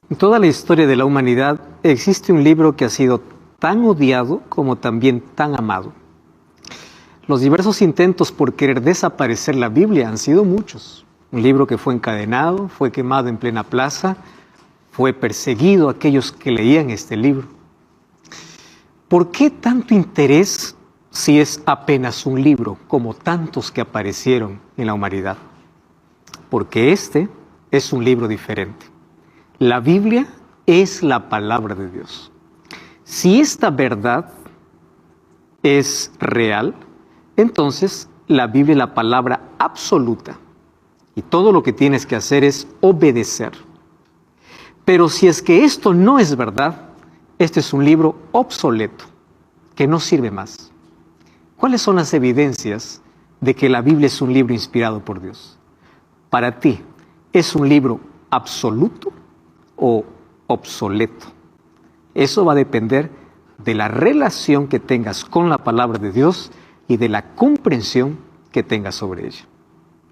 En toda la historia de la humanidad existe un libro que ha sido tan odiado como también tan amado. Los diversos intentos por querer desaparecer la Biblia han sido muchos. Un libro que fue encadenado, fue quemado en plena plaza, fue perseguido aquellos que leían este libro. ¿Por qué tanto interés si es apenas un libro, como tantos que aparecieron en la humanidad? Porque este es un libro diferente. La Biblia es la palabra de Dios. Si esta verdad es real, entonces la Biblia es la palabra absoluta. Y todo lo que tienes que hacer es obedecer. Pero si es que esto no es verdad, este es un libro obsoleto, que no sirve más. ¿Cuáles son las evidencias de que la Biblia es un libro inspirado por Dios? Para ti, ¿es un libro absoluto o obsoleto? Eso va a depender de la relación que tengas con la palabra de Dios y de la comprensión que tengas sobre ella.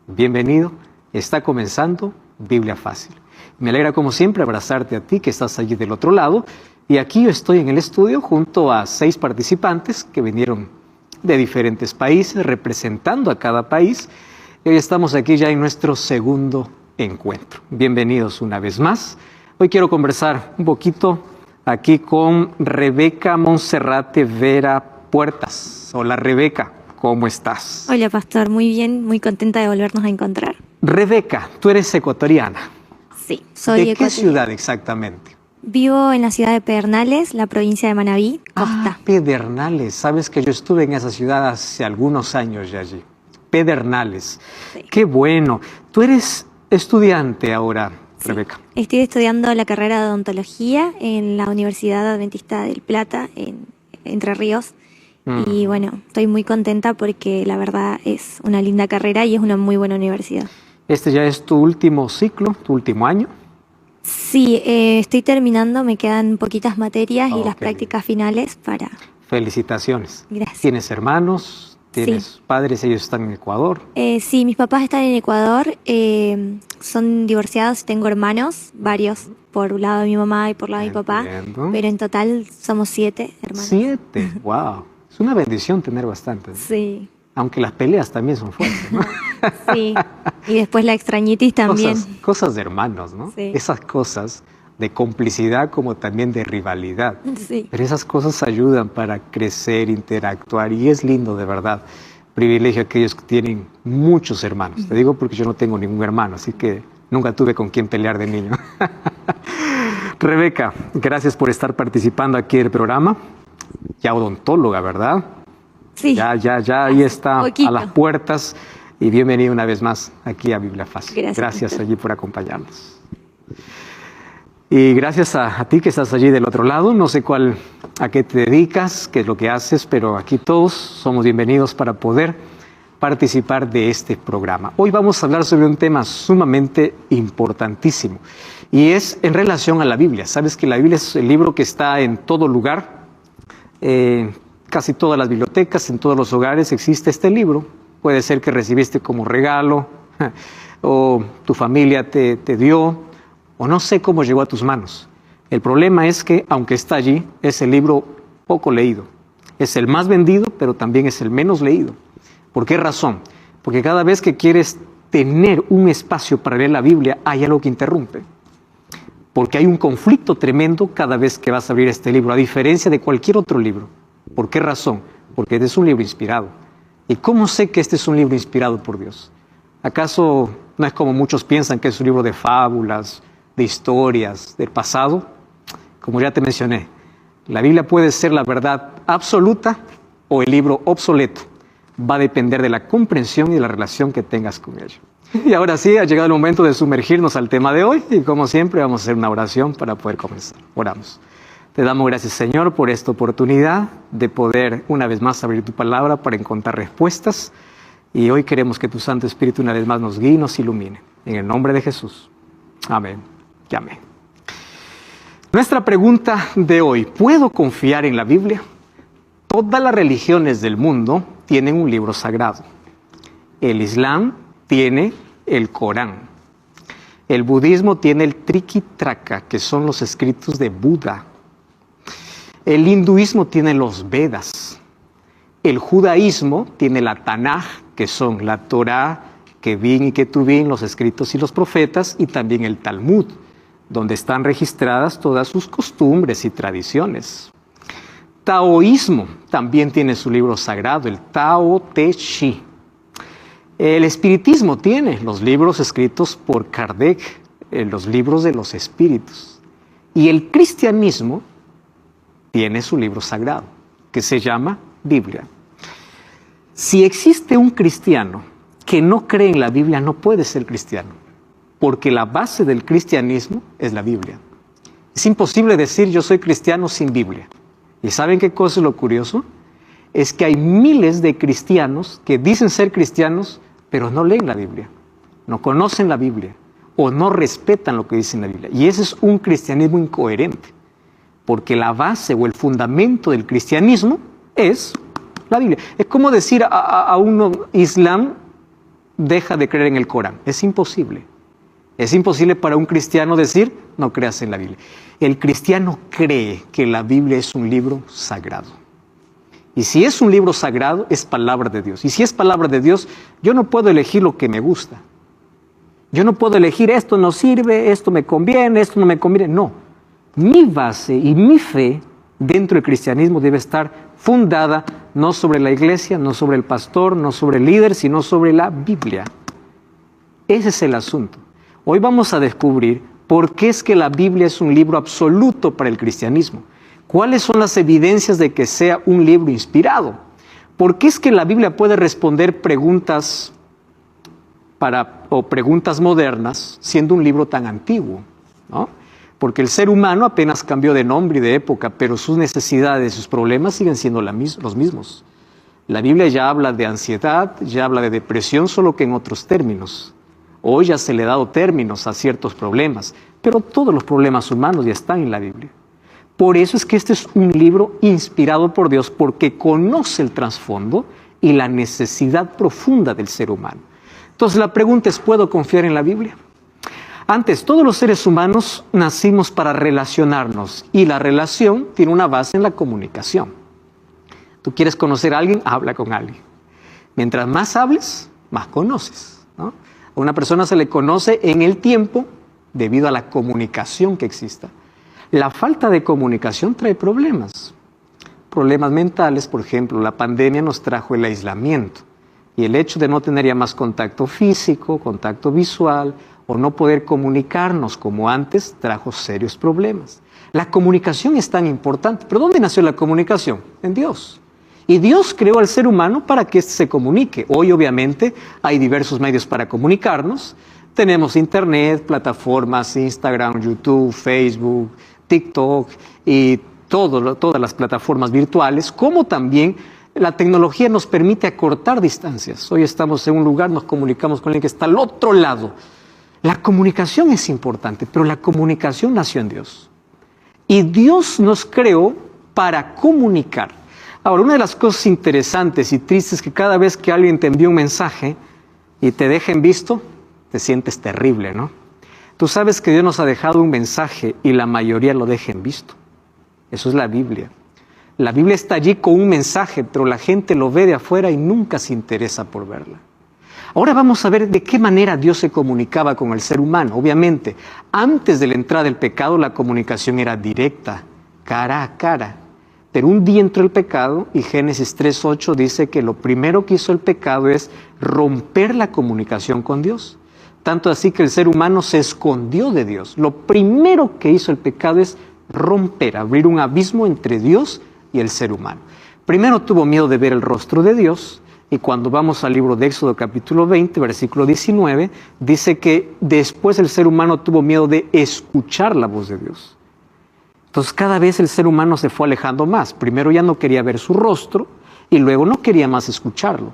Bienvenido, está comenzando Biblia Fácil. Me alegra como siempre abrazarte a ti que estás allí del otro lado, y aquí yo estoy en el estudio junto a 6 participantes que vinieron de diferentes países representando a cada país, y hoy estamos aquí ya en nuestro segundo encuentro. Bienvenidos una vez más. Hoy quiero conversar un poquito aquí con Rebeca Monserrate Vera Puertas. Hola Rebeca, ¿cómo estás? Hola pastor, muy bien, muy contenta de volvernos a encontrar. Rebeca, tú eres ecuatoriana. Sí, soy ¿De qué ecuatoriana. ciudad exactamente? Vivo en la ciudad de Pedernales, la provincia de Manabí, Costa. Pedernales. Sabes que yo estuve en esa ciudad hace algunos años ya allí. Pedernales. Sí. Qué bueno. Tú eres estudiante ahora, Sí. Rebeca. Estoy estudiando la carrera de odontología en la Universidad Adventista del Plata, en Entre Ríos. Y bueno, estoy muy contenta porque la verdad es una linda carrera y es una muy buena universidad. Este ya es tu último ciclo, tu último año. Sí, estoy terminando, me quedan poquitas materias y las Ok. prácticas finales para... Felicitaciones. Gracias. ¿Tienes hermanos? ¿Tienes Sí. padres? ¿Ellos están en Ecuador? Sí, mis papás están en Ecuador, son divorciados, tengo hermanos, varios, por un lado de mi mamá y por lado de mi papá, Entiendo. pero en total somos 7 hermanos. 7. Wow. Es una bendición tener bastantes. Sí, Aunque las peleas también son fuertes, ¿no? sí, y después la extrañitis también. Cosas de hermanos, ¿no? Sí. Esas cosas de complicidad como también de rivalidad. Sí, Pero esas cosas ayudan para crecer, interactuar, y es lindo de verdad. Privilegio a aquellos que tienen muchos hermanos. Te digo porque yo no tengo ningún hermano, así que nunca tuve con quién pelear de niño. Rebeca, gracias por estar participando aquí en el programa. Ya odontóloga, ¿verdad? sí. Ya, ahí está Poquito. a las puertas. Y bienvenido una vez más aquí a Biblia Fácil. Gracias. Gracias allí por acompañarnos. Y gracias a ti que estás allí del otro lado. No sé a qué te dedicas, qué es lo que haces, pero aquí todos somos bienvenidos para poder participar de este programa. Hoy vamos a hablar sobre un tema sumamente importantísimo y es en relación a la Biblia. Sabes que la Biblia es el libro que está en todo lugar, casi todas las bibliotecas, en todos los hogares existe este libro. Puede ser que recibiste como regalo o tu familia te dio, o no sé cómo llegó a tus manos. El problema es que, aunque está allí, es el libro poco leído. Es el más vendido, pero también es el menos leído. ¿Por qué razón? Porque cada vez que quieres tener un espacio para leer la Biblia, hay algo que interrumpe. Porque hay un conflicto tremendo cada vez que vas a abrir este libro, a diferencia de cualquier otro libro. ¿Por qué razón? Porque este es un libro inspirado. ¿Y cómo sé que este es un libro inspirado por Dios? ¿Acaso no es como muchos piensan que es un libro de fábulas, de historias, del pasado? Como ya te mencioné, la Biblia puede ser la verdad absoluta o el libro obsoleto. Va a depender de la comprensión y de la relación que tengas con ella. Y ahora sí, ha llegado el momento de sumergirnos al tema de hoy y como siempre vamos a hacer una oración para poder comenzar. Oramos. Te damos gracias, Señor, por esta oportunidad de poder una vez más abrir tu palabra para encontrar respuestas. Y hoy queremos que tu Santo Espíritu una vez más nos guíe y nos ilumine. En el nombre de Jesús. Amén y amén. Nuestra pregunta de hoy: ¿puedo confiar en la Biblia? Todas las religiones del mundo tienen un libro sagrado. El Islam tiene el Corán. El budismo tiene el Trikitraka, que son los escritos de Buda. El hinduismo tiene los Vedas. El judaísmo tiene la Tanaj, que son la Torá, Kevin y Ketuvim, los escritos y los profetas, y también el Talmud, donde están registradas todas sus costumbres y tradiciones. Taoísmo también tiene su libro sagrado, el Tao Te Chi. El espiritismo tiene los libros escritos por Kardec, los libros de los espíritus. Y el cristianismo tiene su libro sagrado, que se llama Biblia. Si existe un cristiano que no cree en la Biblia, no puede ser cristiano, porque la base del cristianismo es la Biblia. Es imposible decir yo soy cristiano sin Biblia. ¿Y saben qué cosa es lo curioso? Es que hay miles de cristianos que dicen ser cristianos, pero no leen la Biblia, no conocen la Biblia o no respetan lo que dice en la Biblia. Y ese es un cristianismo incoherente, porque la base o el fundamento del cristianismo es la Biblia. Es como decir a uno, Islam deja de creer en el Corán. Es imposible. Es imposible para un cristiano decir, no creas en la Biblia. El cristiano cree que la Biblia es un libro sagrado. Y si es un libro sagrado, es palabra de Dios. Y si es palabra de Dios, yo no puedo elegir lo que me gusta. Yo no puedo elegir esto no sirve, esto me conviene, esto no me conviene. No. Mi base y mi fe dentro del cristianismo debe estar fundada no sobre la iglesia, no sobre el pastor, no sobre el líder, sino sobre la Biblia. Ese es el asunto. Hoy vamos a descubrir por qué es que la Biblia es un libro absoluto para el cristianismo. ¿Cuáles son las evidencias de que sea un libro inspirado? ¿Por qué es que la Biblia puede responder preguntas preguntas modernas siendo un libro tan antiguo, ¿no? Porque el ser humano apenas cambió de nombre y de época, pero sus necesidades, sus problemas siguen siendo los mismos. La Biblia ya habla de ansiedad, ya habla de depresión, solo que en otros términos. Hoy ya se le ha dado términos a ciertos problemas, pero todos los problemas humanos ya están en la Biblia. Por eso es que este es un libro inspirado por Dios, porque conoce el trasfondo y la necesidad profunda del ser humano. Entonces la pregunta es, ¿puedo confiar en la Biblia? Antes, todos los seres humanos nacimos para relacionarnos y la relación tiene una base en la comunicación. Tú quieres conocer a alguien, habla con alguien. Mientras más hables, más conoces, ¿no? A una persona se le conoce en el tiempo debido a la comunicación que exista. La falta de comunicación trae problemas. Problemas mentales, por ejemplo, la pandemia nos trajo el aislamiento. Y el hecho de no tener ya más contacto físico, contacto visual, o no poder comunicarnos como antes, trajo serios problemas. La comunicación es tan importante. ¿Pero dónde nació la comunicación? En Dios. Y Dios creó al ser humano para que éste se comunique. Hoy, obviamente, hay diversos medios para comunicarnos. Tenemos internet, plataformas, Instagram, YouTube, Facebook, TikTok y todas las plataformas virtuales, como también la tecnología nos permite acortar distancias. Hoy estamos en un lugar, nos comunicamos con alguien que está al otro lado. La comunicación es importante, pero la comunicación nació en Dios. Y Dios nos creó para comunicar. Ahora, una de las cosas interesantes y tristes es que cada vez que alguien te envía un mensaje y te deja en visto, te sientes terrible, ¿no? Tú sabes que Dios nos ha dejado un mensaje y la mayoría lo deja en visto. Eso es la Biblia. La Biblia está allí con un mensaje, pero la gente lo ve de afuera y nunca se interesa por verla. Ahora vamos a ver de qué manera Dios se comunicaba con el ser humano. Obviamente, antes de la entrada del pecado, la comunicación era directa, cara a cara. Pero un día entró el pecado y Génesis 3:8 dice que lo primero que hizo el pecado es romper la comunicación con Dios. Tanto así que el ser humano se escondió de Dios. Lo primero que hizo el pecado es romper, abrir un abismo entre Dios y el ser humano. Primero tuvo miedo de ver el rostro de Dios, y cuando vamos al libro de Éxodo capítulo 20, versículo 19, dice que después el ser humano tuvo miedo de escuchar la voz de Dios. Entonces cada vez el ser humano se fue alejando más. Primero ya no quería ver su rostro y luego no quería más escucharlo.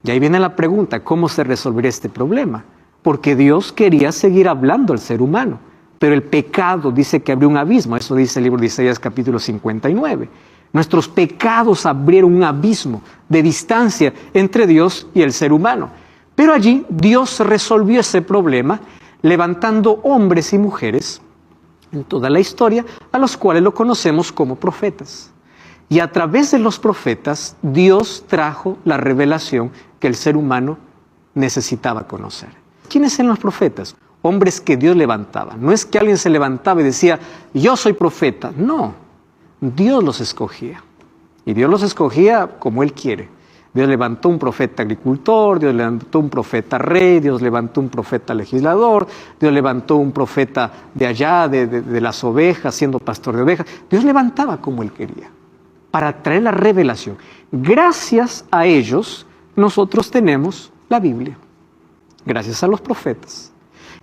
Y ahí viene la pregunta, ¿cómo se resolvería este problema? Porque Dios quería seguir hablando al ser humano, pero el pecado dice que abrió un abismo. Eso dice el libro de Isaías capítulo 59. Nuestros pecados abrieron un abismo de distancia entre Dios y el ser humano. Pero allí Dios resolvió ese problema levantando hombres y mujeres en toda la historia, a los cuales lo conocemos como profetas. Y a través de los profetas, Dios trajo la revelación que el ser humano necesitaba conocer. ¿Quiénes eran los profetas? Hombres que Dios levantaba. No es que alguien se levantaba y decía, yo soy profeta. No, Dios los escogía. Y Dios los escogía como Él quiere. Dios levantó un profeta agricultor, Dios levantó un profeta rey, Dios levantó un profeta legislador, Dios levantó un profeta de allá, de las ovejas, siendo pastor de ovejas. Dios levantaba como Él quería, para traer la revelación. Gracias a ellos, nosotros tenemos la Biblia. Gracias a los profetas.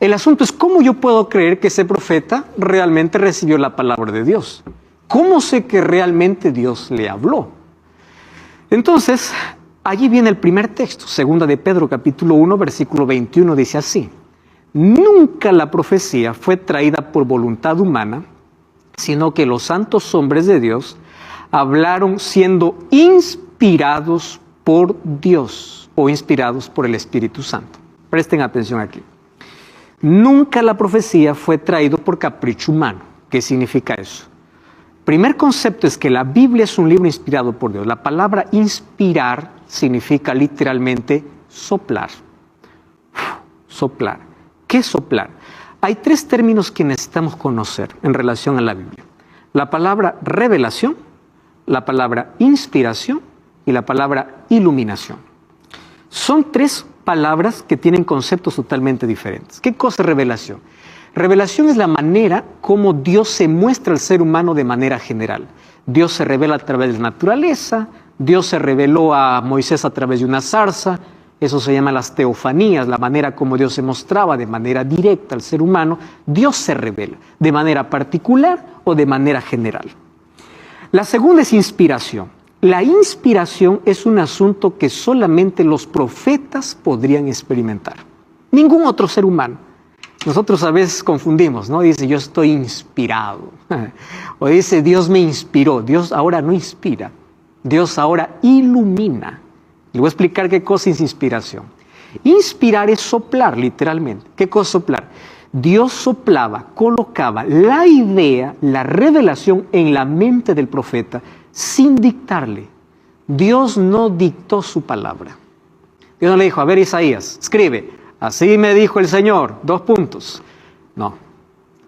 El asunto es cómo yo puedo creer que ese profeta realmente recibió la palabra de Dios. ¿Cómo sé que realmente Dios le habló? Entonces, allí viene el primer texto, 2 de Pedro, capítulo 1, versículo 21, dice así: nunca la profecía fue traída por voluntad humana, sino que los santos hombres de Dios hablaron siendo inspirados por Dios o inspirados por el Espíritu Santo. Presten atención aquí. Nunca la profecía fue traída por capricho humano. ¿Qué significa eso? Primer concepto es que la Biblia es un libro inspirado por Dios. La palabra inspirar significa literalmente soplar. Soplar. ¿Qué es soplar? Hay tres términos que necesitamos conocer en relación a la Biblia. La palabra revelación, la palabra inspiración y la palabra iluminación. Son tres palabras que tienen conceptos totalmente diferentes. ¿Qué cosa es revelación? Revelación es la manera como Dios se muestra al ser humano de manera general. Dios se revela a través de la naturaleza, Dios se reveló a Moisés a través de una zarza, eso se llama las teofanías, la manera como Dios se mostraba de manera directa al ser humano. Dios se revela de manera particular o de manera general. La segunda es inspiración. La inspiración es un asunto que solamente los profetas podrían experimentar. Ningún otro ser humano. Nosotros a veces confundimos, ¿no? Dice, yo estoy inspirado. O dice, Dios me inspiró. Dios ahora no inspira. Dios ahora ilumina. Le voy a explicar qué cosa es inspiración. Inspirar es soplar, literalmente. ¿Qué cosa es soplar? Dios soplaba, colocaba la idea, la revelación en la mente del profeta sin dictarle. Dios no dictó su palabra. Dios no le dijo, a ver, Isaías, escribe. Así me dijo el Señor, : No,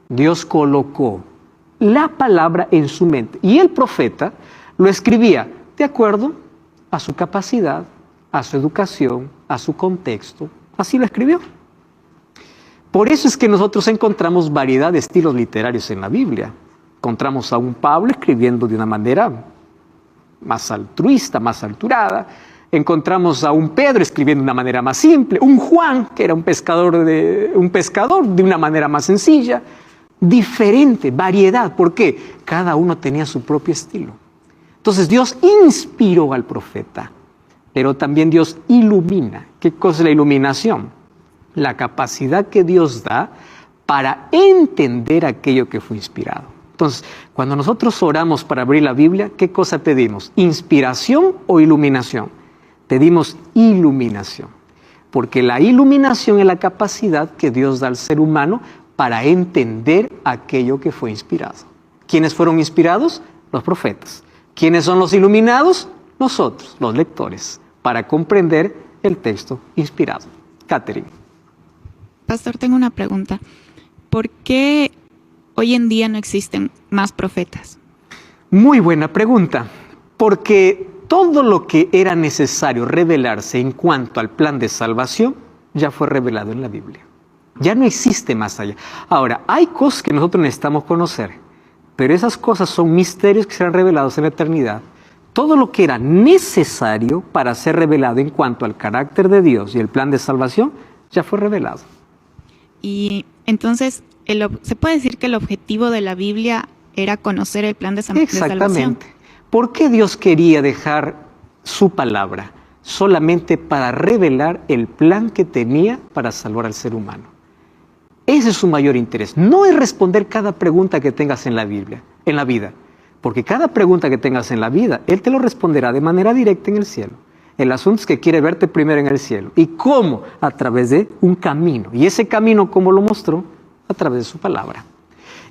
Dios colocó la palabra en su mente y el profeta lo escribía de acuerdo a su capacidad, a su educación, a su contexto. Así lo escribió. Por eso es que nosotros encontramos variedad de estilos literarios en la Biblia. Encontramos a un Pablo escribiendo de una manera más altruista, más alturada. Encontramos a un Pedro escribiendo de una manera más simple, un Juan, que era un pescador de una manera más sencilla, diferente, variedad. ¿Por qué? Cada uno tenía su propio estilo. Entonces Dios inspiró al profeta, pero también Dios ilumina. ¿Qué cosa es la iluminación? La capacidad que Dios da para entender aquello que fue inspirado. Entonces, cuando nosotros oramos para abrir la Biblia, ¿qué cosa pedimos? ¿Inspiración o iluminación? Pedimos iluminación, porque la iluminación es la capacidad que Dios da al ser humano para entender aquello que fue inspirado. ¿Quiénes fueron inspirados? Los profetas. ¿Quiénes son los iluminados? Nosotros, los lectores, para comprender el texto inspirado. Catherine. Pastor, tengo una pregunta. ¿Por qué hoy en día no existen más profetas? Muy buena pregunta, porque todo lo que era necesario revelarse en cuanto al plan de salvación ya fue revelado en la Biblia. Ya no existe más allá. Ahora, hay cosas que nosotros necesitamos conocer, pero esas cosas son misterios que serán revelados en la eternidad. Todo lo que era necesario para ser revelado en cuanto al carácter de Dios y el plan de salvación ya fue revelado. Y entonces, ¿se puede decir que el objetivo de la Biblia era conocer el plan de salvación? Exactamente. ¿Por qué Dios quería dejar su palabra? Solamente para revelar el plan que tenía para salvar al ser humano. Ese es su mayor interés. No es responder cada pregunta que tengas en la Biblia, en la vida. Porque cada pregunta que tengas en la vida, Él te lo responderá de manera directa en el cielo. El asunto es que quiere verte primero en el cielo. ¿Y cómo? A través de un camino. Y ese camino, ¿cómo lo mostró? A través de su palabra.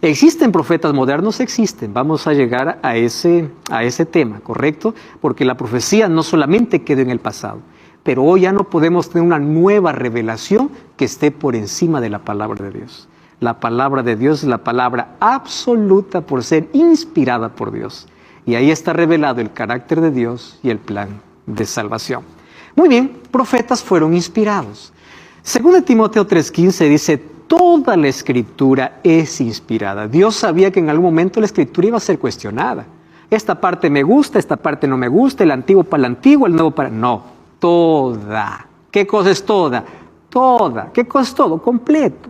¿Existen profetas modernos? Existen. Vamos a llegar a ese tema, ¿correcto? Porque la profecía no solamente quedó en el pasado, pero hoy ya no podemos tener una nueva revelación que esté por encima de la palabra de Dios. La palabra de Dios es la palabra absoluta por ser inspirada por Dios. Y ahí está revelado el carácter de Dios y el plan de salvación. Muy bien, profetas fueron inspirados. Según Timoteo 3:15 dice, toda la escritura es inspirada. Dios sabía que en algún momento la escritura iba a ser cuestionada. Esta parte me gusta, esta parte no me gusta, el antiguo para el antiguo, el nuevo para... No, toda. ¿Qué cosa es toda? Toda. ¿Qué cosa es todo? Completo.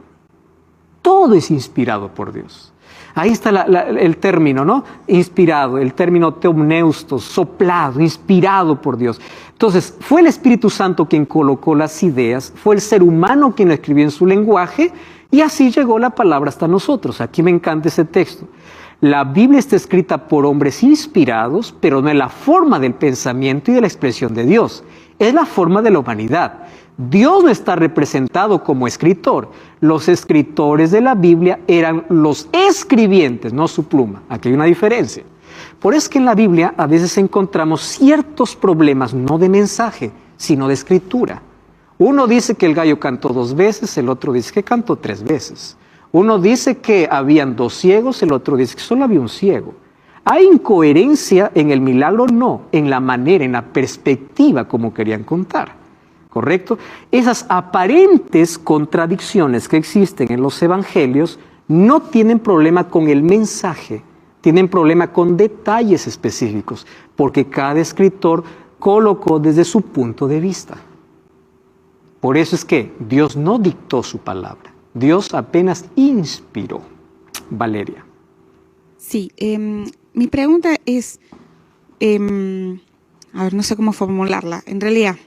Todo es inspirado por Dios. Ahí está el término, ¿no? Inspirado, el término teomneustos, soplado, inspirado por Dios. Entonces, fue el Espíritu Santo quien colocó las ideas, fue el ser humano quien lo escribió en su lenguaje, y así llegó la palabra hasta nosotros. Aquí me encanta ese texto. La Biblia está escrita por hombres inspirados, pero no es la forma del pensamiento y de la expresión de Dios. Es la forma de la humanidad. Dios no está representado como escritor. Los escritores de la Biblia eran los escribientes, no su pluma. Aquí hay una diferencia. Por eso es que en la Biblia a veces encontramos ciertos problemas, no de mensaje, sino de escritura. Uno dice que el gallo cantó 2 veces, el otro dice que cantó 3 veces. Uno dice que habían 2 ciegos, el otro dice que solo había un ciego. ¿Hay incoherencia en el milagro? No, en la manera, en la perspectiva como querían contar. ¿Correcto? Esas aparentes contradicciones que existen en los evangelios no tienen problema con el mensaje, tienen problema con detalles específicos, porque cada escritor colocó desde su punto de vista. Por eso es que Dios no dictó su palabra, Dios apenas inspiró. Valeria. Sí, mi pregunta es, no sé cómo formularla, en realidad.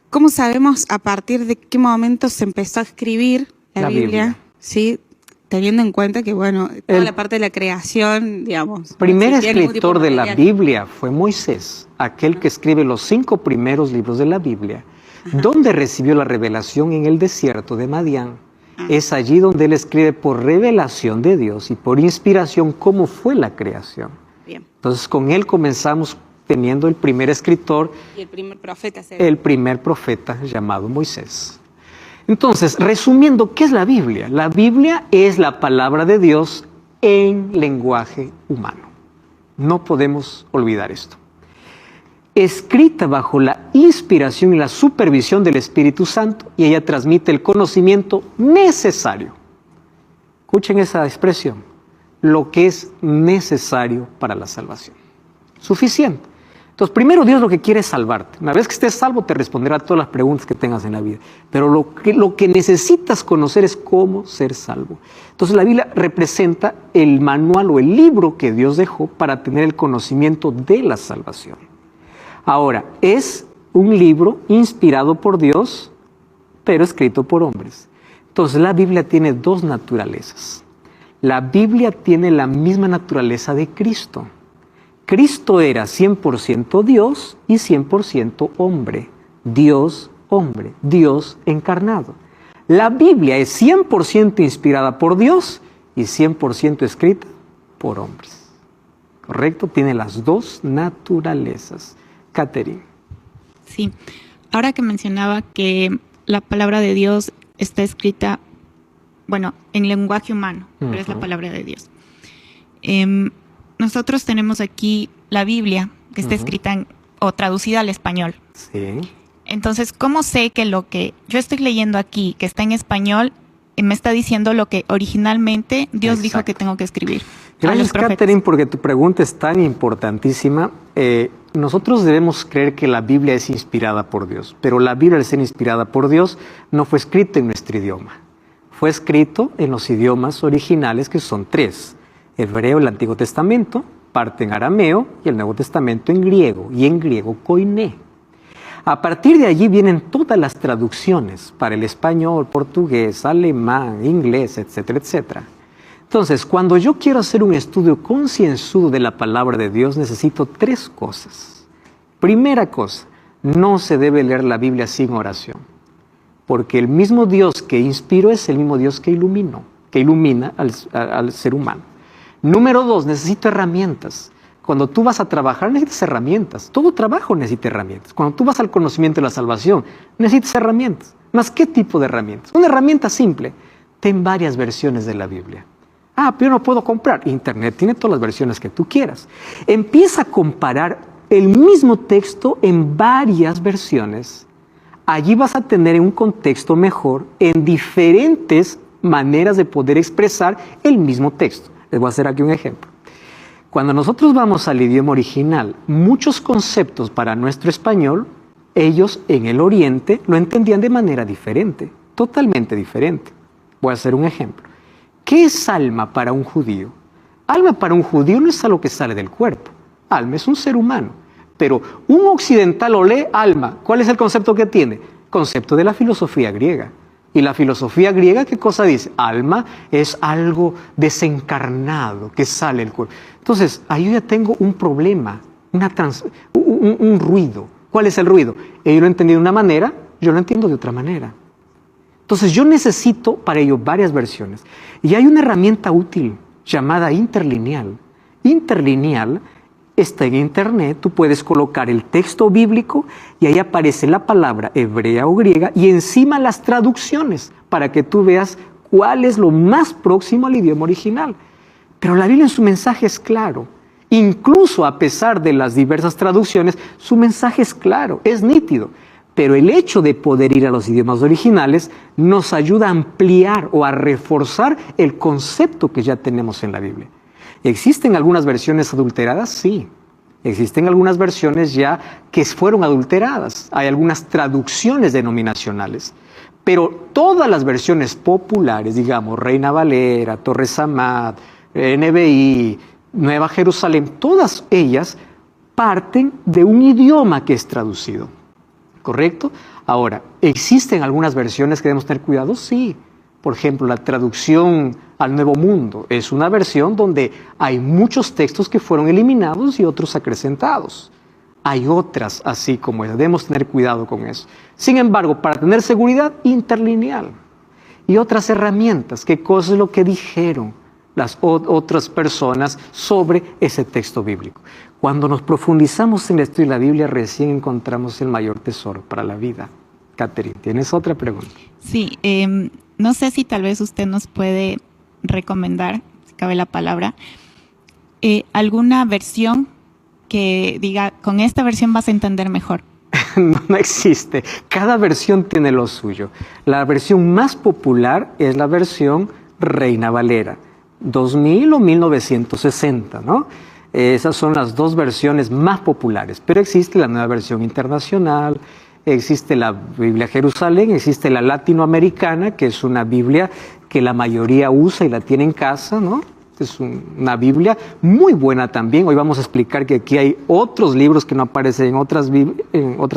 ¿Cómo sabemos a partir de qué momento se empezó a escribir la Biblia? Sí, teniendo en cuenta que, bueno, toda la parte de la creación, digamos. El primer escritor de la Biblia fue Moisés, aquel que escribe los 5 primeros libros de la Biblia, donde recibió la revelación en el desierto de Madián. Es allí donde él escribe por revelación de Dios y por inspiración cómo fue la creación. Bien. Entonces, con él comenzamos teniendo el primer escritor, y el primer profeta, el primer profeta llamado Moisés. Entonces, resumiendo, ¿qué es la Biblia? La Biblia es la palabra de Dios en lenguaje humano. No podemos olvidar esto. Escrita bajo la inspiración y la supervisión del Espíritu Santo, y ella transmite el conocimiento necesario. Escuchen esa expresión, lo que es necesario para la salvación. Suficiente. Entonces, primero Dios lo que quiere es salvarte. Una vez que estés salvo, te responderá a todas las preguntas que tengas en la vida. Pero lo que necesitas conocer es cómo ser salvo. Entonces, la Biblia representa el manual o el libro que Dios dejó para tener el conocimiento de la salvación. Ahora, es un libro inspirado por Dios, pero escrito por hombres. Entonces, la Biblia tiene 2 naturalezas. La Biblia tiene la misma naturaleza de Cristo. Cristo era 100% Dios y 100% hombre. Dios, hombre, Dios encarnado. La Biblia es 100% inspirada por Dios y 100% escrita por hombres. ¿Correcto? Tiene las 2 naturalezas. Catherine. Sí. Ahora que mencionaba que la palabra de Dios está escrita, bueno, en lenguaje humano, pero es la palabra de Dios. Nosotros tenemos aquí la Biblia, que está escrita o traducida al español. Sí. Entonces, ¿cómo sé que lo que yo estoy leyendo aquí, que está en español, me está diciendo lo que originalmente Dios dijo que tengo que escribir? Gracias, Catherine, porque tu pregunta es tan importantísima. Nosotros debemos creer que la Biblia es inspirada por Dios, pero la Biblia, al ser inspirada por Dios, no fue escrita en nuestro idioma. Fue escrito en los idiomas originales, que son 3. Hebreo, el Antiguo Testamento, parte en arameo, y el Nuevo Testamento en griego, y en griego koiné. A partir de allí vienen todas las traducciones para el español, portugués, alemán, inglés, etcétera, etcétera. Entonces, cuando yo quiero hacer un estudio concienzudo de la palabra de Dios, necesito 3 cosas. Primera cosa, no se debe leer la Biblia sin oración, porque el mismo Dios que inspiró es el mismo Dios que ilumina al ser humano. Número 2, necesito herramientas. Cuando tú vas a trabajar necesitas herramientas. Todo trabajo necesita herramientas. Cuando tú vas al conocimiento de la salvación necesitas herramientas. ¿Más qué tipo de herramientas? Una herramienta simple. Ten varias versiones de la Biblia. Pero yo no puedo comprar. Internet tiene todas las versiones que tú quieras. Empieza a comparar el mismo texto en varias versiones. Allí vas a tener un contexto mejor en diferentes maneras de poder expresar el mismo texto. Les voy a hacer aquí un ejemplo. Cuando nosotros vamos al idioma original, muchos conceptos para nuestro español, ellos en el Oriente lo entendían de manera diferente, totalmente diferente. Voy a hacer un ejemplo. ¿Qué es alma para un judío? Alma para un judío no es algo que sale del cuerpo. Alma es un ser humano. Pero un occidental lo lee alma. ¿Cuál es el concepto que tiene? Concepto de la filosofía griega. Y la filosofía griega, ¿qué cosa dice? Alma es algo desencarnado que sale del cuerpo. Entonces, ahí yo ya tengo un problema, un ruido. ¿Cuál es el ruido? Ellos lo entendí de una manera, yo lo entiendo de otra manera. Entonces, yo necesito para ello varias versiones. Y hay una herramienta útil llamada interlineal. Interlineal está en internet, tú puedes colocar el texto bíblico y ahí aparece la palabra hebrea o griega y encima las traducciones para que tú veas cuál es lo más próximo al idioma original. Pero la Biblia en su mensaje es claro. Incluso a pesar de las diversas traducciones, su mensaje es claro, es nítido. Pero el hecho de poder ir a los idiomas originales nos ayuda a ampliar o a reforzar el concepto que ya tenemos en la Biblia. ¿Existen algunas versiones adulteradas? Sí. Existen algunas versiones ya que fueron adulteradas. Hay algunas traducciones denominacionales. Pero todas las versiones populares, digamos, Reina Valera, Torres Amat, NBI, Nueva Jerusalén, todas ellas parten de un idioma que es traducido. ¿Correcto? Ahora, ¿existen algunas versiones que debemos tener cuidado? Sí. Por ejemplo, la traducción al Nuevo Mundo es una versión donde hay muchos textos que fueron eliminados y otros acrecentados. Hay otras así como esa. Debemos tener cuidado con eso. Sin embargo, para tener seguridad, interlineal. Y otras herramientas, qué cosa es lo que dijeron las otras personas sobre ese texto bíblico. Cuando nos profundizamos en el estudio de la Biblia, recién encontramos el mayor tesoro para la vida. Catherine, ¿tienes otra pregunta? Sí, no sé si tal vez usted nos puede recomendar, si cabe la palabra, alguna versión que diga, con esta versión vas a entender mejor. No existe. Cada versión tiene lo suyo. La versión más popular es la versión Reina Valera, 2000 o 1960, ¿no? Esas son las dos versiones más populares, pero existe la nueva versión internacional, existe la Biblia Jerusalén, existe la latinoamericana, que es una Biblia que la mayoría usa y la tiene en casa, ¿no? Es una Biblia muy buena también. Hoy vamos a explicar que aquí hay otros libros que no aparecen en otras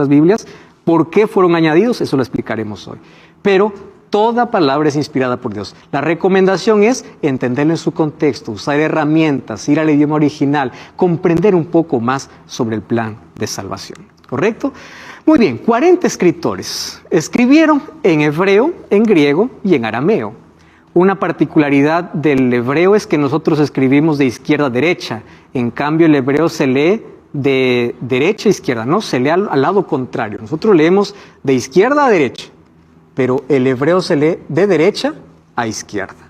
Biblias. ¿Por qué fueron añadidos? Eso lo explicaremos hoy. Pero toda palabra es inspirada por Dios. La recomendación es entenderlo en su contexto, usar herramientas, ir al idioma original, comprender un poco más sobre el plan de salvación. ¿Correcto? Muy bien, 40 escritores escribieron en hebreo, en griego y en arameo. Una particularidad del hebreo es que nosotros escribimos de izquierda a derecha. En cambio, el hebreo se lee de derecha a izquierda, ¿no? Se lee al lado contrario. Nosotros leemos de izquierda a derecha, pero el hebreo se lee de derecha a izquierda,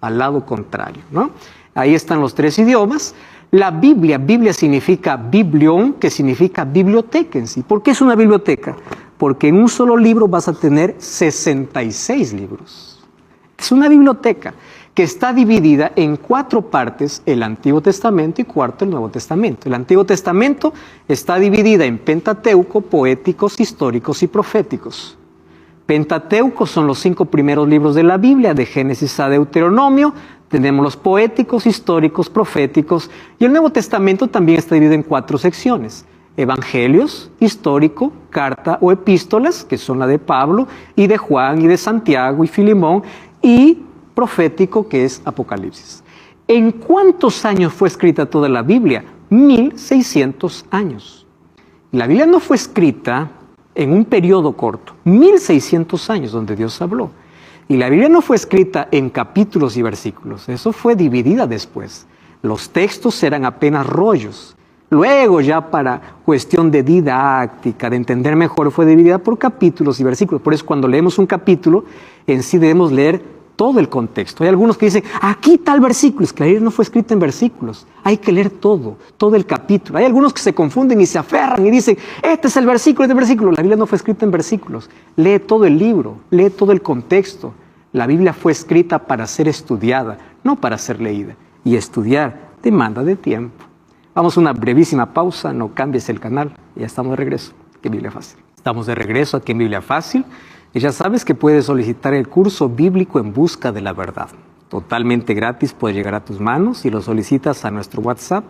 al lado contrario, ¿no? Ahí están los tres idiomas. La Biblia significa biblión, que significa biblioteca en sí. ¿Por qué es una biblioteca? Porque en un solo libro vas a tener 66 libros. Es una biblioteca que está dividida en 4 partes, el Antiguo Testamento y cuarto el Nuevo Testamento. El Antiguo Testamento está dividida en Pentateuco, poéticos, históricos y proféticos. Pentateuco son los 5 primeros libros de la Biblia, de Génesis a Deuteronomio. Tenemos los poéticos, históricos, proféticos, y el Nuevo Testamento también está dividido en 4 secciones. Evangelios, histórico, carta o epístolas, que son la de Pablo, y de Juan, y de Santiago, y Filemón, y profético, que es Apocalipsis. ¿En cuántos años fue escrita toda la Biblia? 1600 años. La Biblia no fue escrita en un periodo corto, 1600 años donde Dios habló. Y la Biblia no fue escrita en capítulos y versículos, eso fue dividida después. Los textos eran apenas rollos. Luego ya para cuestión de didáctica, de entender mejor, fue dividida por capítulos y versículos. Por eso cuando leemos un capítulo, en sí debemos leer todo el contexto. Hay algunos que dicen, aquí tal versículo. Es que la Biblia no fue escrita en versículos. Hay que leer todo el capítulo. Hay algunos que se confunden y se aferran y dicen, este es el versículo, este es el versículo. La Biblia no fue escrita en versículos. Lee todo el libro, lee todo el contexto. La Biblia fue escrita para ser estudiada, no para ser leída. Y estudiar demanda de tiempo. Vamos a una brevísima pausa, no cambies el canal. Ya estamos de regreso aquí en Biblia Fácil. Estamos de regreso aquí en Biblia Fácil. Y ya sabes que puedes solicitar el curso bíblico en busca de la verdad. Totalmente gratis, puede llegar a tus manos y lo solicitas a nuestro WhatsApp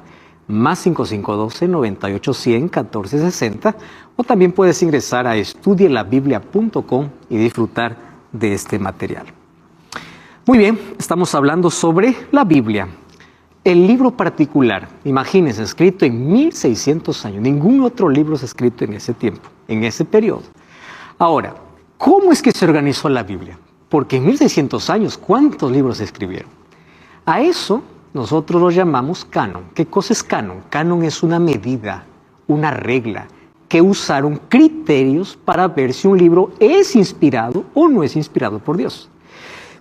más 5512-9810-1460 o también puedes ingresar a estudielabiblia.com y disfrutar de este material. Muy bien, estamos hablando sobre la Biblia. El libro particular, imagínense, escrito en 1600 años. Ningún otro libro es escrito en ese tiempo, en ese periodo. Ahora, ¿cómo es que se organizó la Biblia? Porque en 1600 años, ¿cuántos libros se escribieron? A eso nosotros lo llamamos canon. ¿Qué cosa es canon? Canon es una medida, una regla, que usaron criterios para ver si un libro es inspirado o no es inspirado por Dios.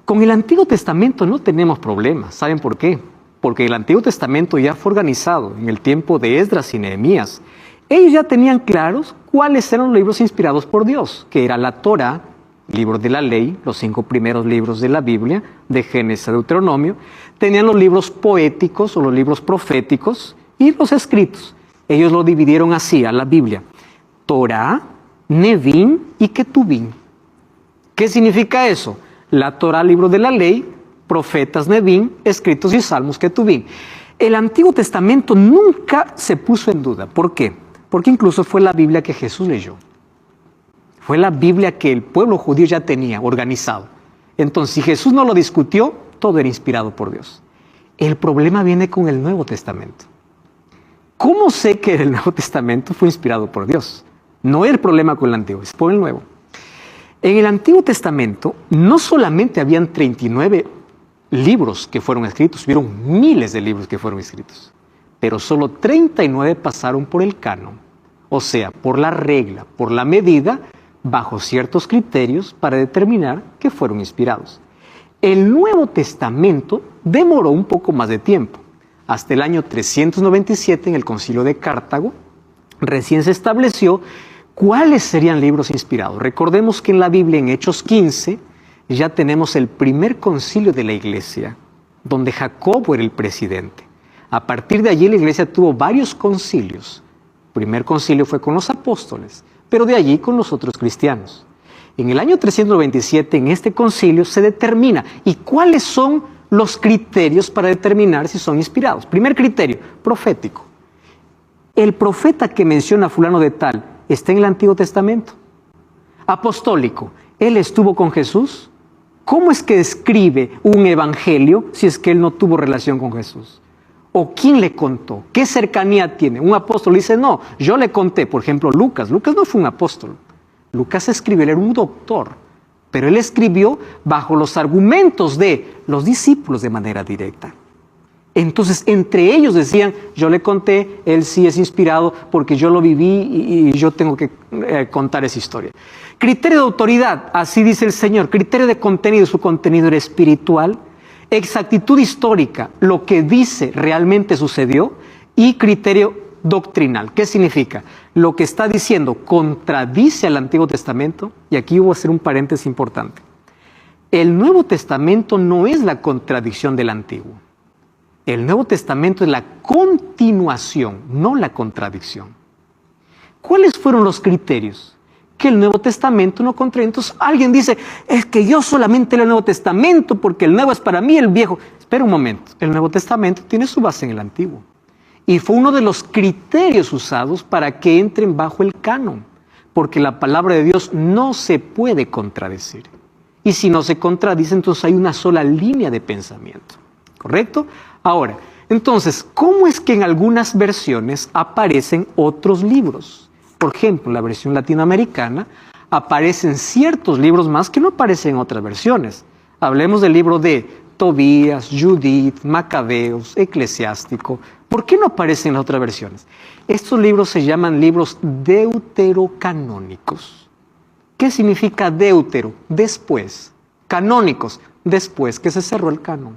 Con el Antiguo Testamento no tenemos problemas. ¿Saben por qué? Porque el Antiguo Testamento ya fue organizado en el tiempo de Esdras y Nehemías. Ellos ya tenían claros cuáles eran los libros inspirados por Dios, que era la Torá, libro de la ley, los 5 primeros libros de la Biblia, de Génesis a Deuteronomio. Tenían los libros poéticos o los libros proféticos y los escritos. Ellos lo dividieron así a la Biblia: Torá, Nevim y Ketuvim. ¿Qué significa eso? La Torá, libro de la ley, profetas, Nevim, escritos y salmos, Ketuvim. El Antiguo Testamento nunca se puso en duda. ¿Por qué? Porque incluso fue la Biblia que Jesús leyó. Fue la Biblia que el pueblo judío ya tenía organizado. Entonces, si Jesús no lo discutió, todo era inspirado por Dios. El problema viene con el Nuevo Testamento. ¿Cómo sé que el Nuevo Testamento fue inspirado por Dios? No es el problema con el Antiguo, es por el Nuevo. En el Antiguo Testamento no solamente habían 39 libros que fueron escritos, hubieron miles de libros que fueron escritos, pero solo 39 pasaron por el canon, o sea, por la regla, por la medida, bajo ciertos criterios para determinar que fueron inspirados. El Nuevo Testamento demoró un poco más de tiempo. Hasta el año 397, en el Concilio de Cartago, recién se estableció cuáles serían libros inspirados. Recordemos que en la Biblia, en Hechos 15, ya tenemos el primer concilio de la iglesia, donde Jacobo era el presidente. A partir de allí la iglesia tuvo varios concilios. El primer concilio fue con los apóstoles, pero de allí con los otros cristianos. En el año 397, en este concilio, se determina y cuáles son los criterios para determinar si son inspirados. Primer criterio, profético. El profeta que menciona a fulano de tal está en el Antiguo Testamento. Apostólico, ¿él estuvo con Jesús? ¿Cómo es que escribe un evangelio si es que él no tuvo relación con Jesús? ¿O quién le contó? ¿Qué cercanía tiene? Un apóstol dice, no, yo le conté. Por ejemplo, Lucas. Lucas no fue un apóstol. Lucas escribió, él era un doctor. Pero él escribió bajo los argumentos de los discípulos de manera directa. Entonces, entre ellos decían, yo le conté, él sí es inspirado porque yo lo viví y yo tengo que contar esa historia. Criterio de autoridad, así dice el Señor. Criterio de contenido, su contenido era espiritual. Exactitud histórica, lo que dice realmente sucedió. Y criterio doctrinal, ¿qué significa? Lo que está diciendo contradice al Antiguo Testamento. Y aquí voy a hacer un paréntesis importante. El Nuevo Testamento no es la contradicción del Antiguo. El Nuevo Testamento es la continuación, no la contradicción. ¿Cuáles fueron los criterios? Que el Nuevo Testamento no contradice. Entonces alguien dice, es que yo solamente leo el Nuevo Testamento porque el Nuevo es para mí el Viejo. Espera un momento, el Nuevo Testamento tiene su base en el Antiguo. Y fue uno de los criterios usados para que entren bajo el canon. Porque la palabra de Dios no se puede contradecir. Y si no se contradice, entonces hay una sola línea de pensamiento. ¿Correcto? Ahora, entonces, ¿cómo es que en algunas versiones aparecen otros libros? Por ejemplo, en la versión latinoamericana aparecen ciertos libros más que no aparecen en otras versiones. Hablemos del libro de Tobías, Judith, Macabeos, Eclesiástico. ¿Por qué no aparecen en las otras versiones? Estos libros se llaman libros deuterocanónicos. ¿Qué significa deutero? Después. Canónicos, después que se cerró el canon.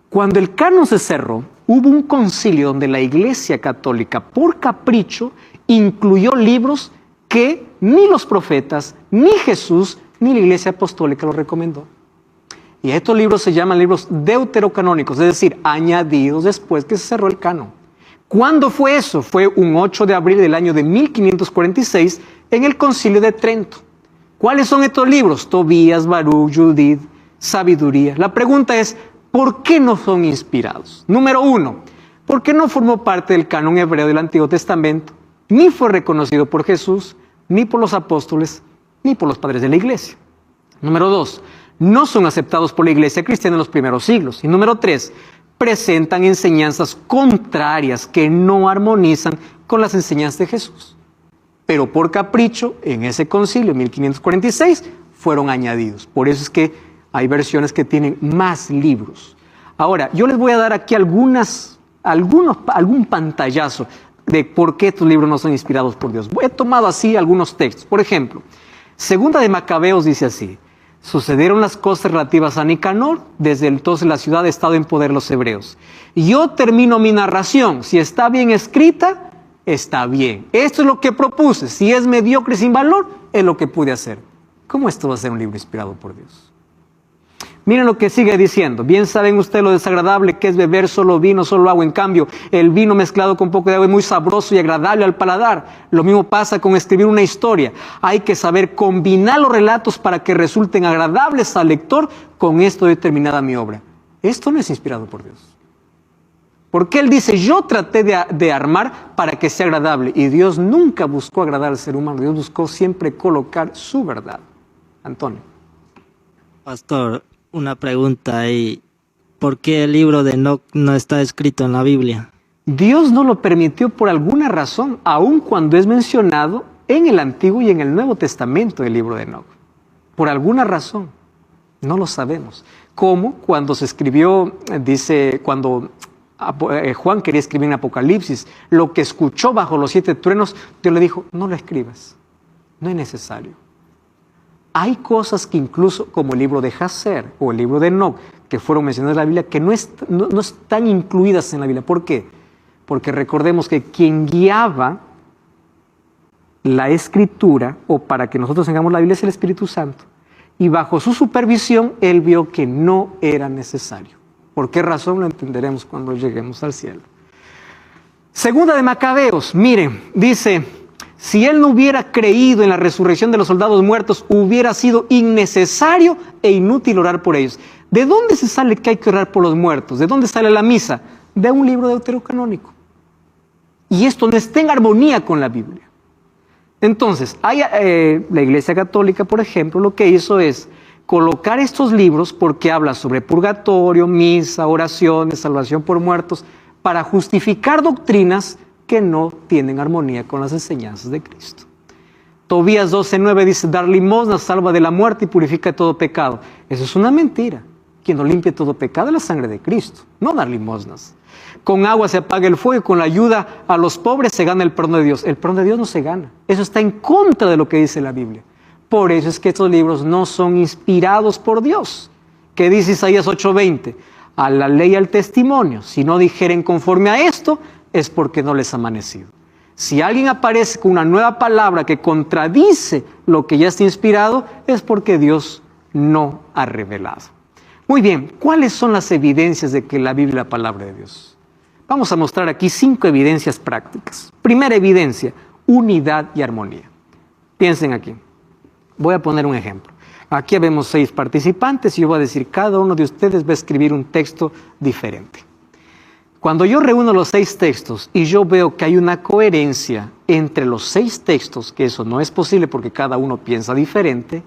Cuando el canon se cerró, hubo un concilio donde la Iglesia Católica, por capricho, incluyó libros que ni los profetas, ni Jesús, ni la Iglesia Apostólica los recomendó. Y estos libros se llaman libros deuterocanónicos, es decir, añadidos después que se cerró el canon. ¿Cuándo fue eso? Fue un 8 de abril del año de 1546 en el Concilio de Trento. ¿Cuáles son estos libros? Tobías, Baruch, Judith, Sabiduría. La pregunta es, ¿por qué no son inspirados? Número 1, porque no formó parte del canon hebreo del Antiguo Testamento, ni fue reconocido por Jesús, ni por los apóstoles, ni por los padres de la Iglesia. Número 2, no son aceptados por la Iglesia cristiana en los primeros siglos. Y número 3, presentan enseñanzas contrarias que no armonizan con las enseñanzas de Jesús. Pero por capricho, en ese concilio, 1546, fueron añadidos. Por eso es que hay versiones que tienen más libros. Ahora, yo les voy a dar aquí algún pantallazo de por qué estos libros no son inspirados por Dios. He tomado así algunos textos. Por ejemplo, Segunda de Macabeos dice así: sucedieron las cosas relativas a Nicanor, desde entonces la ciudad ha estado en poder de los hebreos. Yo termino mi narración, si está bien escrita, está bien. Esto es lo que propuse, si es mediocre sin valor, es lo que pude hacer. ¿Cómo esto va a ser un libro inspirado por Dios? Miren lo que sigue diciendo: bien saben ustedes lo desagradable que es beber solo vino, solo agua. En cambio, el vino mezclado con poco de agua es muy sabroso y agradable al paladar. Lo mismo pasa con escribir una historia. Hay que saber combinar los relatos para que resulten agradables al lector. Con esto he terminada mi obra. Esto no es inspirado por Dios. Porque Él dice, yo traté de armar para que sea agradable. Y Dios nunca buscó agradar al ser humano. Dios buscó siempre colocar su verdad. Antonio. Pastor, una pregunta ahí. ¿Por qué el libro de Enoc no está escrito en la Biblia? Dios no lo permitió por alguna razón, aun cuando es mencionado en el Antiguo y en el Nuevo Testamento el libro de Enoc. Por alguna razón. No lo sabemos. Como cuando se escribió, dice, cuando Juan quería escribir en Apocalipsis, lo que escuchó bajo los 7 truenos, Dios le dijo, no lo escribas. No es necesario. Hay cosas que incluso, como el libro de Jacer o el libro de Enoc, que fueron mencionadas en la Biblia, que no están incluidas en la Biblia. ¿Por qué? Porque recordemos que quien guiaba la Escritura, o para que nosotros tengamos la Biblia, es el Espíritu Santo. Y bajo su supervisión, Él vio que no era necesario. ¿Por qué razón? Lo entenderemos cuando lleguemos al cielo. Segunda de Macabeos, miren, dice: si él no hubiera creído en la resurrección de los soldados muertos, hubiera sido innecesario e inútil orar por ellos. ¿De dónde se sale que hay que orar por los muertos? ¿De dónde sale la misa? De un libro deuterocanónico. Y esto no está en armonía con la Biblia. Entonces, la Iglesia Católica, por ejemplo, lo que hizo es colocar estos libros porque habla sobre purgatorio, misa, oraciones, salvación por muertos, para justificar doctrinas que no tienen armonía con las enseñanzas de Cristo. Tobías 12:9 dice: dar limosna salva de la muerte y purifica de todo pecado. Eso es una mentira. Quien no limpia todo pecado es la sangre de Cristo, no dar limosnas. Con agua se apaga el fuego y con la ayuda a los pobres se gana el perdón de Dios. El perdón de Dios no se gana. Eso está en contra de lo que dice la Biblia. Por eso es que estos libros no son inspirados por Dios. ¿Qué dice Isaías 8:20? A la ley y al testimonio, si no dijeren conforme a esto, es porque no les ha amanecido. Si alguien aparece con una nueva palabra que contradice lo que ya está inspirado, es porque Dios no ha revelado. Muy bien, ¿cuáles son las evidencias de que la Biblia es la palabra de Dios? Vamos a mostrar aquí 5 evidencias prácticas. Primera evidencia: unidad y armonía. Piensen aquí. Voy a poner un ejemplo. Aquí vemos 6 participantes y yo voy a decir, cada uno de ustedes va a escribir un texto diferente. Cuando yo reúno los 6 textos y yo veo que hay una coherencia entre los 6 textos, que eso no es posible porque cada uno piensa diferente,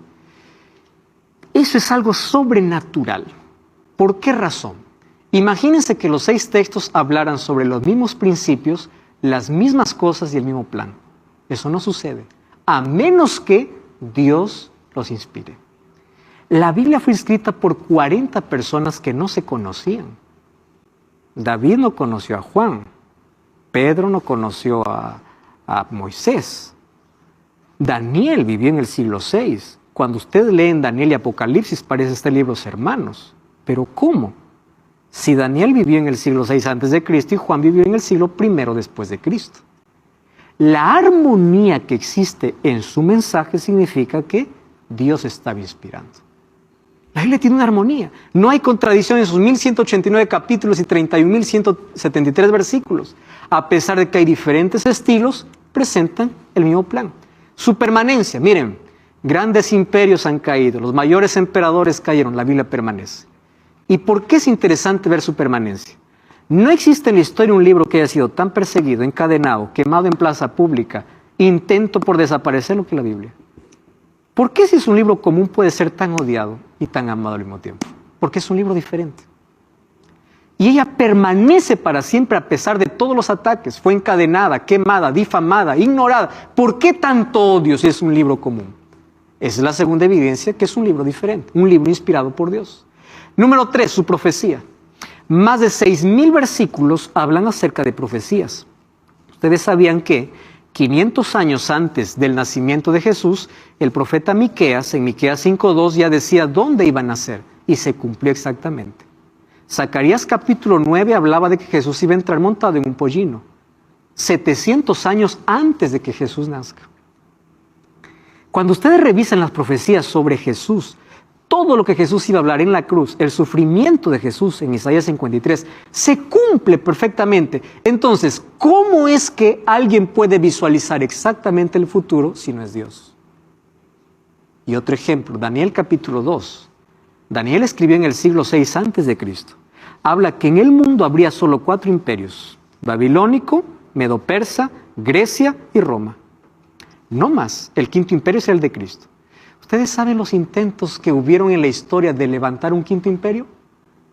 eso es algo sobrenatural. ¿Por qué razón? Imagínense que los 6 textos hablaran sobre los mismos principios, las mismas cosas y el mismo plan. Eso no sucede, a menos que Dios los inspire. La Biblia fue escrita por 40 personas que no se conocían. David no conoció a Juan, Pedro no conoció a Moisés, Daniel vivió en el siglo VI. Cuando usted lee en Daniel y Apocalipsis parece este libros hermanos. ¿Pero cómo? Si Daniel vivió en el siglo VI antes de Cristo y Juan vivió en el siglo I después de Cristo. La armonía que existe en su mensaje significa que Dios estaba inspirando. La Biblia tiene una armonía. No hay contradicción en sus 1189 capítulos y 31.173 versículos. A pesar de que hay diferentes estilos, presentan el mismo plan. Su permanencia, miren, grandes imperios han caído, los mayores emperadores cayeron, la Biblia permanece. ¿Y por qué es interesante ver su permanencia? No existe en la historia un libro que haya sido tan perseguido, encadenado, quemado en plaza pública, intento por desaparecerlo que la Biblia. ¿Por qué si es un libro común puede ser tan odiado y tan amado al mismo tiempo? Porque es un libro diferente. Y ella permanece para siempre a pesar de todos los ataques. Fue encadenada, quemada, difamada, ignorada. ¿Por qué tanto odio si es un libro común? Esa es la segunda evidencia que es un libro diferente, un libro inspirado por Dios. Número 3, su profecía. Más de 6.000 versículos hablan acerca de profecías. Ustedes sabían que 500 años antes del nacimiento de Jesús, el profeta Miqueas, en Miqueas 5:2, ya decía dónde iba a nacer, y se cumplió exactamente. Zacarías capítulo 9 hablaba de que Jesús iba a entrar montado en un pollino, 700 años antes de que Jesús nazca. Cuando ustedes revisan las profecías sobre Jesús, todo lo que Jesús iba a hablar en la cruz, el sufrimiento de Jesús en Isaías 53, se cumple perfectamente. Entonces, ¿cómo es que alguien puede visualizar exactamente el futuro si no es Dios? Y otro ejemplo, Daniel capítulo 2. Daniel escribió en el siglo VI antes de Cristo. Habla que en el mundo habría solo 4 imperios: babilónico, medo-persa, Grecia y Roma. No más, el 5.º imperio es el de Cristo. ¿Ustedes saben los intentos que hubieron en la historia de levantar un 5.º imperio?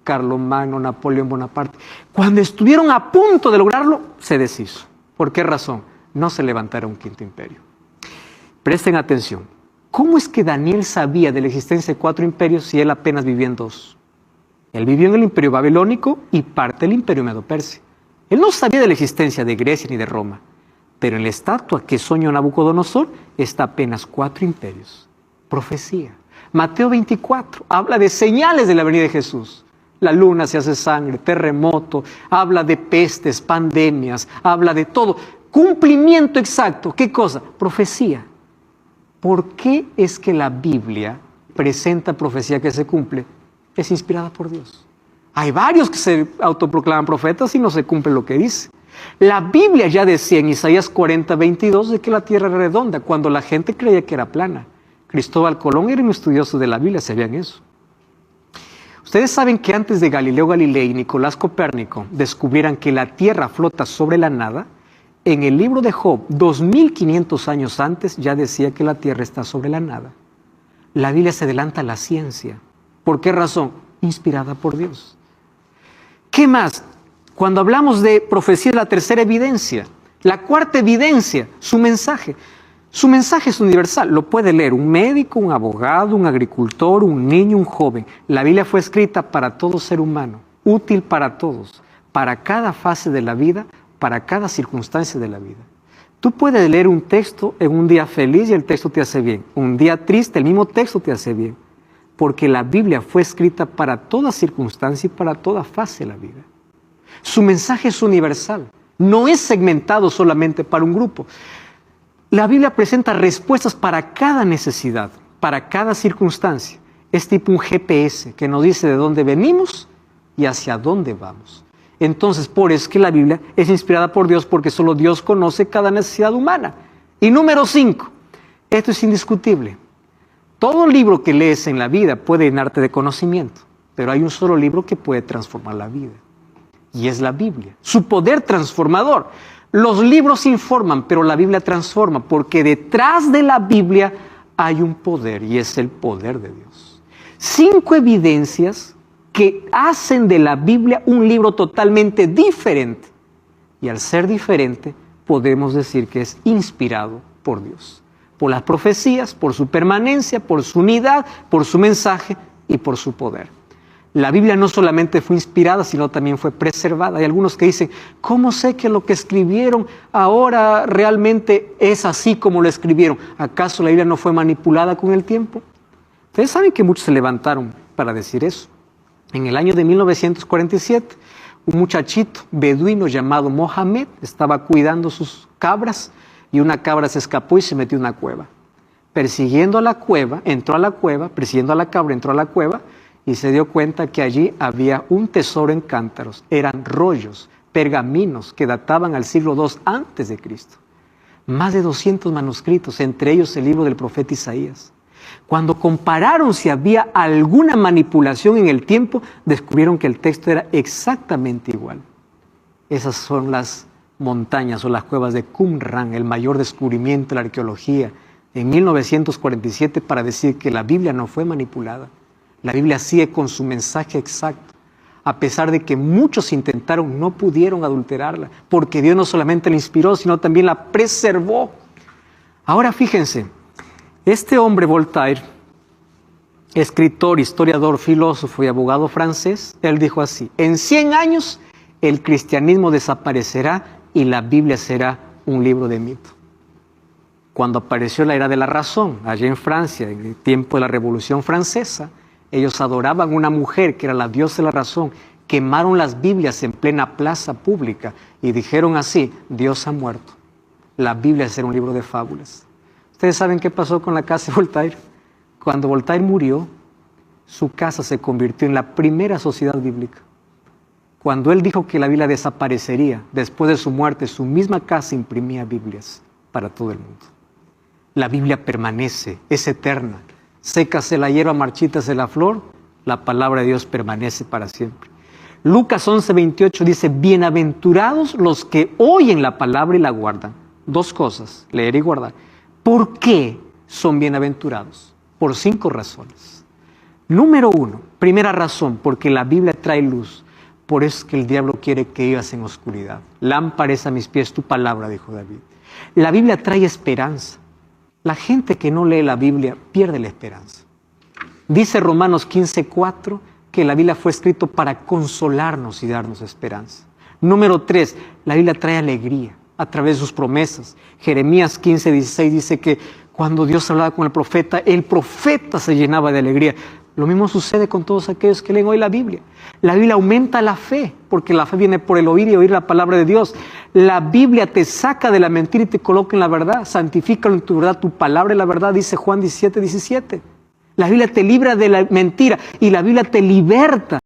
Carlomagno, Napoleón Bonaparte. Cuando estuvieron a punto de lograrlo, se deshizo. ¿Por qué razón? No se levantara un 5.º imperio. Presten atención. ¿Cómo es que Daniel sabía de la existencia de 4 imperios si él apenas vivía en 2? Él vivió en el imperio babilónico y parte del imperio medo-persa. Él no sabía de la existencia de Grecia ni de Roma, pero en la estatua que soñó Nabucodonosor está apenas 4 imperios. Profecía. Mateo 24 habla de señales de la venida de Jesús. La luna se hace sangre, terremoto, habla de pestes, pandemias, habla de todo. Cumplimiento exacto. ¿Qué cosa? Profecía. ¿Por qué es que la Biblia presenta profecía que se cumple? Es inspirada por Dios. Hay varios que se autoproclaman profetas y no se cumple lo que dice. La Biblia ya decía en Isaías 40:22 de que la tierra era redonda, cuando la gente creía que era plana. Cristóbal Colón era un estudioso de la Biblia, sabían eso. Ustedes saben que antes de Galileo Galilei y Nicolás Copérnico descubrieran que la tierra flota sobre la nada, en el libro de Job, 2500 años antes, ya decía que la tierra está sobre la nada. La Biblia se adelanta a la ciencia. ¿Por qué razón? Inspirada por Dios. ¿Qué más? Cuando hablamos de profecía, es la tercera evidencia. La cuarta evidencia, su mensaje. Su mensaje es universal. Lo puede leer un médico, un abogado, un agricultor, un niño, un joven. La Biblia fue escrita para todo ser humano, útil para todos, para cada fase de la vida, para cada circunstancia de la vida. Tú puedes leer un texto en un día feliz y el texto te hace bien. Un día triste, el mismo texto te hace bien. Porque la Biblia fue escrita para toda circunstancia y para toda fase de la vida. Su mensaje es universal. No es segmentado solamente para un grupo. La Biblia presenta respuestas para cada necesidad, para cada circunstancia. Es tipo un GPS que nos dice de dónde venimos y hacia dónde vamos. Entonces, por eso es que la Biblia es inspirada por Dios, porque solo Dios conoce cada necesidad humana. Y número 5, esto es indiscutible. Todo libro que lees en la vida puede llenarte de conocimiento, pero hay un solo libro que puede transformar la vida, y es la Biblia. Su poder transformador. Los libros informan, pero la Biblia transforma, porque detrás de la Biblia hay un poder, y es el poder de Dios. 5 evidencias que hacen de la Biblia un libro totalmente diferente. Y al ser diferente, podemos decir que es inspirado por Dios. Por las profecías, por su permanencia, por su unidad, por su mensaje y por su poder. La Biblia no solamente fue inspirada, sino también fue preservada. Hay algunos que dicen, ¿cómo sé que lo que escribieron ahora realmente es así como lo escribieron? ¿Acaso la Biblia no fue manipulada con el tiempo? Ustedes saben que muchos se levantaron para decir eso. En el año de 1947, un muchachito beduino llamado Mohamed estaba cuidando sus cabras y una cabra se escapó y se metió en una cueva. Persiguiendo a la cueva, entró a la cueva, persiguiendo a la cabra, entró a la cueva y se dio cuenta que allí había un tesoro en cántaros. Eran rollos, pergaminos que databan al siglo II antes de Cristo. Más de 200 manuscritos, entre ellos el libro del profeta Isaías. Cuando compararon si había alguna manipulación en el tiempo, descubrieron que el texto era exactamente igual. Esas son las montañas o las cuevas de Qumran, el mayor descubrimiento de la arqueología en 1947 para decir que la Biblia no fue manipulada. La Biblia sigue con su mensaje exacto. A pesar de que muchos intentaron, no pudieron adulterarla, porque Dios no solamente la inspiró, sino también la preservó. Ahora fíjense, este hombre Voltaire, escritor, historiador, filósofo y abogado francés, él dijo así: en 100 años el cristianismo desaparecerá y la Biblia será un libro de mito. Cuando apareció la era de la razón, allá en Francia, en el tiempo de la Revolución Francesa, ellos adoraban a una mujer que era la diosa de la razón, quemaron las Biblias en plena plaza pública y dijeron así: Dios ha muerto, la Biblia será un libro de fábulas. ¿Ustedes saben qué pasó con la casa de Voltaire? Cuando Voltaire murió, su casa se convirtió en la primera sociedad bíblica. Cuando él dijo que la Biblia desaparecería, después de su muerte, su misma casa imprimía Biblias para todo el mundo. La Biblia permanece, es eterna. Sécase la hierba, marchítase la flor, la palabra de Dios permanece para siempre. Lucas 11:28 dice: bienaventurados los que oyen la palabra y la guardan. Dos cosas, leer y guardar. ¿Por qué son bienaventurados? Por 5 razones. Número 1, primera razón, porque la Biblia trae luz. Por eso es que el diablo quiere que vivas en oscuridad. Lámpara es a mis pies tu palabra, dijo David. La Biblia trae esperanza. La gente que no lee la Biblia pierde la esperanza. Dice Romanos 15:4 que la Biblia fue escrito para consolarnos y darnos esperanza. Número 3, la Biblia trae alegría a través de sus promesas. Jeremías 15:16 dice que cuando Dios hablaba con el profeta se llenaba de alegría. Lo mismo sucede con todos aquellos que leen hoy la Biblia. La Biblia aumenta la fe, porque la fe viene por el oír y oír la palabra de Dios. La Biblia te saca de la mentira y te coloca en la verdad. Santifícalo en tu verdad, tu palabra es la verdad, dice Juan 17:17. La Biblia te libra de la mentira y la Biblia te liberta